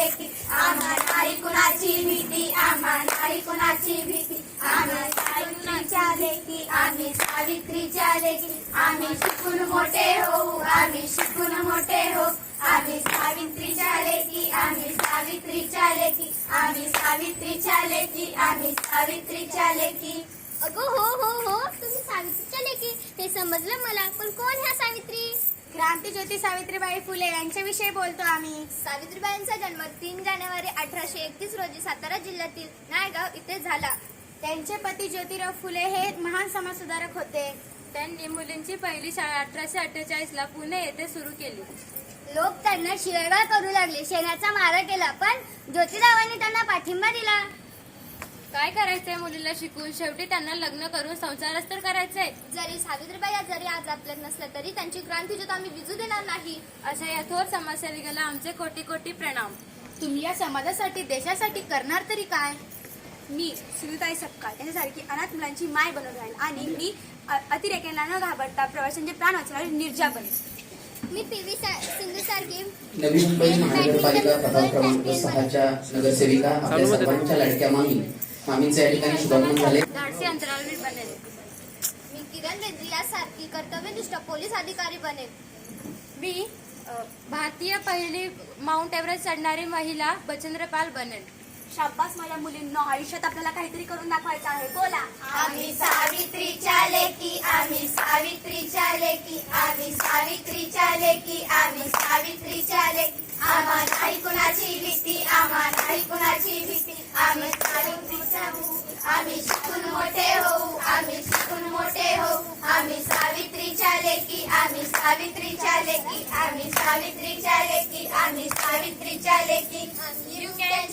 लेकी आम्हा नाही कुणाची भीती आम्हा नाही कुणाची भीती आम्ही सावित्रीच्या लेकी आम्ही सावित्रीच्या लेकी आम्ही शिकून मोठे होऊ आम्ही शिकून मोठे होऊ आम्ही सावित्रीच्या लेकी आम्ही सावित्रीच्या लेकी आम्ही सावित्रीच्या लेकी आम्ही सावित्रीच्या लेकी अगो हो हो हो तुम्ही सावित्रीच्या लेकी हे समजलं मला पण कोण ह्या सावित्री क्रांतीज्योती सावित्रीबाई फुले यांच्याविषयी बोलतो आम्ही सावित्रीबाईंचा जन्म 3 जानेवारी 1831 रोजी सातारा जिल्ह्यातील नायगाव इथे झाला त्यांचे पती ज्योतिराव फुले हे महान समाजसुधारक होते त्यांनी मुलींची पहिली शाळा 1848 ला पुणे येथे सुरू केली. लोक त्यांना शिवेगाळ करू लागले शेणाचा मारा केला पण ज्योतिरावांनी त्यांना पाठिंबा दिला. काय करायचंय मुलीला शिकून शेवटी त्यांना लग्न करून संसारच तर करायचंय. जरी सावित्रीबाई जरी आज आपल्यात नसल्या तरी त्यांची क्रांतीज्योत आम्ही विझू देणार नाही. अशा या थोर समाजसेविकेला आमचे कोटी कोटी प्रणाम. तुम्ही या समाजासाठी देशासाठी करणार तरी काय. मी सुनीताई सपकाळ यांच्यासारखी अनाथ मुलांची माय बनत राहील आणि मी अतिरेक्यांना न घाबरता प्रवाशांचे प्राण वाचवणारी निर्जा बनेल. मी पीव्ही सिंधू सारखी नवी मुंबई महानगरपालिका प्रभाग क्रमांक 6च्या नगरसेविका आपल्या सर्वांच्या लाडक्या मामींचे या ठिकाणी शुभागमन झाले. धाडसी अंतराळवीर बनेल. मी किरण रेड्डी यासारखी कर्तव्यनिष्ठ पोलीस अधिकारी बनेल. मी भारतीय पहिली माउंट एव्हरेस्ट चढणारी महिला बचेंद्रपाल बनेल. शाब्बास माझ्या मुलींना आयुष्यात आपल्याला काहीतरी करून दाखवायचं आहे. बोला. आम्ही सावित्रीच्या लेकी आम्ही सावित्रीच्या लेकी आम्ही सावित्रीच्या लेकी आम्ही सावित्रीच्या लेकी आम्हा नाही कुणाची भीती आम्हा नाही कुणाची भीती आम्ही सावित्रीच्या आम्ही शिकून मोठे होऊ आम्ही शिकून मोठे होऊ आम्ही सावित्रीच्या लेकी आम्ही सावित्रीच्या लेकी आम्ही सावित्रीच्या लेकी आम्ही सावित्रीच्या लेकी. You can